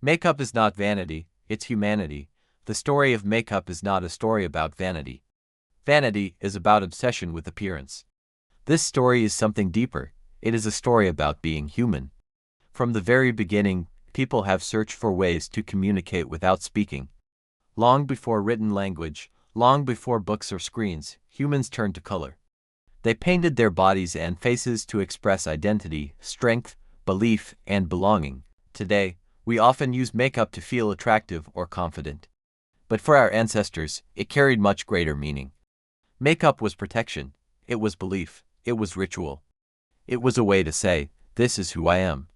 Makeup is not vanity, it's humanity. The story of makeup is not a story about vanity. Vanity is about obsession with appearance. This story is something deeper. It is a story about being human. From the very beginning, people have searched for ways to communicate without speaking. Long before written language, long before books or screens, humans turned to color. They painted their bodies and faces to express identity, strength, belief, and belonging. Today, we often use makeup to feel attractive or confident. But for our ancestors, it carried much greater meaning. Makeup was protection. It was belief. It was ritual. It was a way to say, "This is who I am."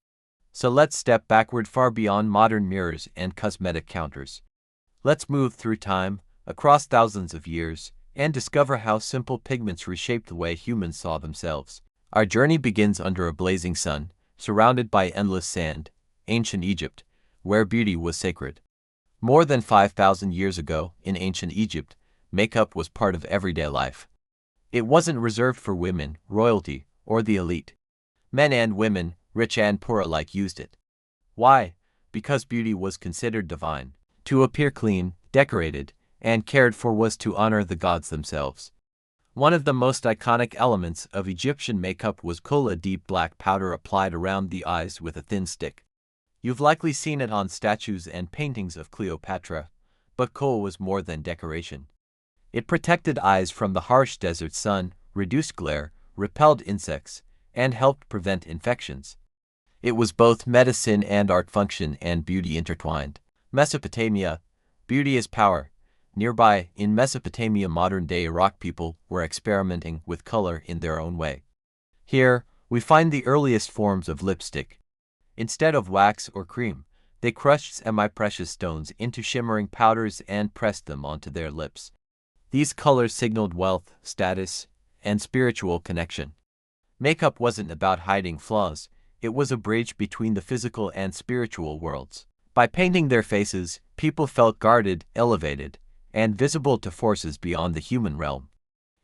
So let's step backward far beyond modern mirrors and cosmetic counters. Let's move through time, across thousands of years, and discover how simple pigments reshaped the way humans saw themselves. Our journey begins under a blazing sun, surrounded by endless sand, ancient Egypt, where beauty was sacred. More than 5,000 years ago, in ancient Egypt, makeup was part of everyday life. It wasn't reserved for women, royalty, or the elite. Men and women, rich and poor alike, used it. Why? Because beauty was considered divine. To appear clean, decorated, and cared for was to honor the gods themselves. One of the most iconic elements of Egyptian makeup was kohl, a deep black powder applied around the eyes with a thin stick. You've likely seen it on statues and paintings of Cleopatra, but kohl was more than decoration. It protected eyes from the harsh desert sun, reduced glare, repelled insects, and helped prevent infections. It was both medicine and art, function and beauty intertwined. Mesopotamia, beauty is power. Nearby, in Mesopotamia, modern-day Iraq, people were experimenting with color in their own way. Here, we find the earliest forms of lipstick. Instead of wax or cream, they crushed semi-precious stones into shimmering powders and pressed them onto their lips. These colors signaled wealth, status, and spiritual connection. Makeup wasn't about hiding flaws, it was a bridge between the physical and spiritual worlds. By painting their faces, people felt guarded, elevated, and visible to forces beyond the human realm.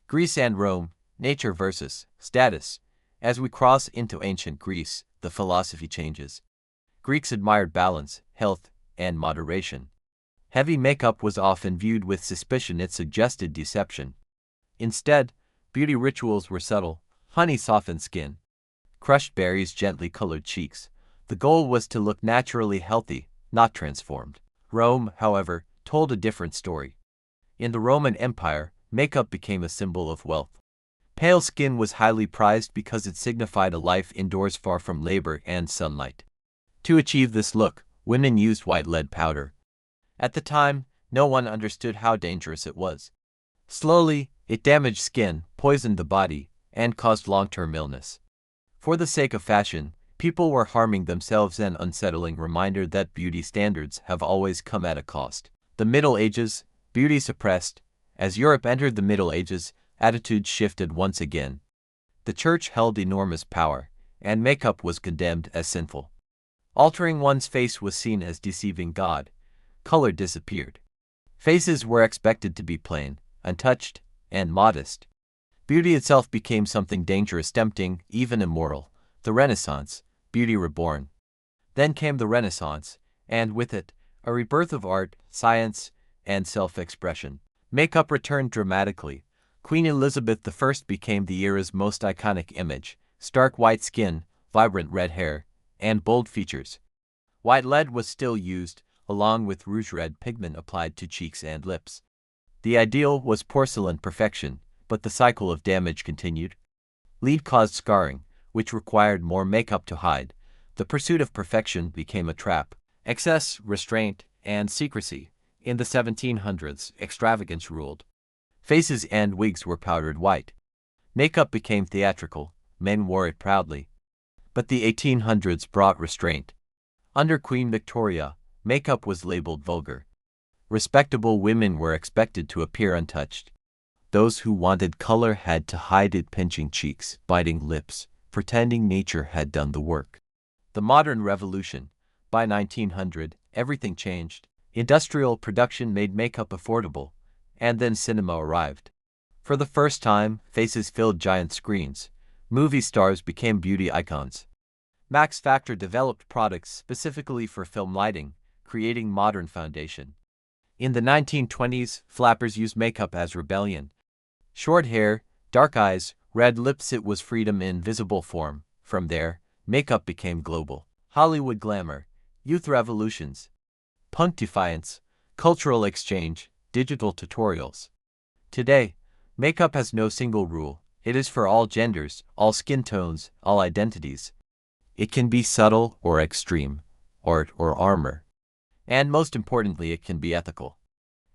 Greece and Rome, nature versus status. As we cross into ancient Greece, the philosophy changes. Greeks admired balance, health, and moderation. Heavy makeup was often viewed with suspicion; it suggested deception. Instead, beauty rituals were subtle. Honey softened skin. Crushed berries gently colored cheeks. The goal was to look naturally healthy, not transformed. Rome, however, told a different story. In the Roman Empire, makeup became a symbol of wealth. Pale skin was highly prized because it signified a life indoors far from labor and sunlight. To achieve this look, women used white lead powder. At the time, no one understood how dangerous it was. Slowly, it damaged skin, poisoned the body, and caused long-term illness. For the sake of fashion, people were harming themselves, an unsettling reminder that beauty standards have always come at a cost. The Middle Ages, beauty suppressed. As Europe entered the Middle Ages, attitudes shifted once again. The church held enormous power, and makeup was condemned as sinful. Altering one's face was seen as deceiving God. Color disappeared. Faces were expected to be plain, untouched, and modest. Beauty itself became something dangerous, tempting, even immoral. The Renaissance, beauty reborn. Then came the Renaissance, and with it, a rebirth of art, science, and self-expression. Makeup returned dramatically. Queen Elizabeth I became the era's most iconic image: stark white skin, vibrant red hair, and bold features. White lead was still used, along with rouge red pigment applied to cheeks and lips. The ideal was porcelain perfection, but the cycle of damage continued. Lead caused scarring, which required more makeup to hide. The pursuit of perfection became a trap. Excess, restraint, and secrecy. In the 1700s, extravagance ruled. Faces and wigs were powdered white. Makeup became theatrical. Men wore it proudly. But the 1800s brought restraint. Under Queen Victoria, makeup was labeled vulgar. Respectable women were expected to appear untouched. Those who wanted color had to hide it, pinching cheeks, biting lips, pretending nature had done the work. The modern revolution. By 1900, everything changed. Industrial production made makeup affordable, and then cinema arrived. For the first time, faces filled giant screens. Movie stars became beauty icons. Max Factor developed products specifically for film lighting, creating modern foundation. In the 1920s, flappers used makeup as rebellion. Short hair, dark eyes, red lips, it was freedom in visible form. From there, makeup became global. Hollywood glamour, youth revolutions, punk defiance, cultural exchange, digital tutorials. Today, makeup has no single rule. It is for all genders, all skin tones, all identities. It can be subtle or extreme, art or armor. And most importantly, it can be ethical.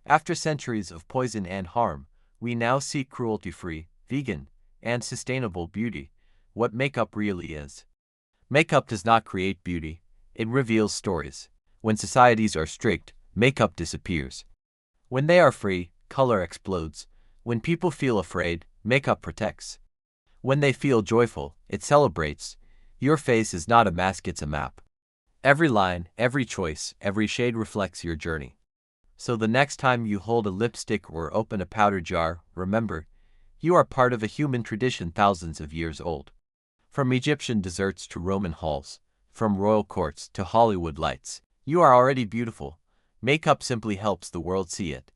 After centuries of poison and harm, we now seek cruelty-free, vegan, and sustainable beauty, what makeup really is. Makeup does not create beauty, it reveals stories. When societies are strict, makeup disappears. When they are free, color explodes. When people feel afraid, makeup protects. When they feel joyful, it celebrates. Your face is not a mask, it's a map. Every line, every choice, every shade reflects your journey. So the next time you hold a lipstick or open a powder jar, remember, you are part of a human tradition thousands of years old. From Egyptian deserts to Roman halls, from royal courts to Hollywood lights, you are already beautiful. Makeup simply helps the world see it.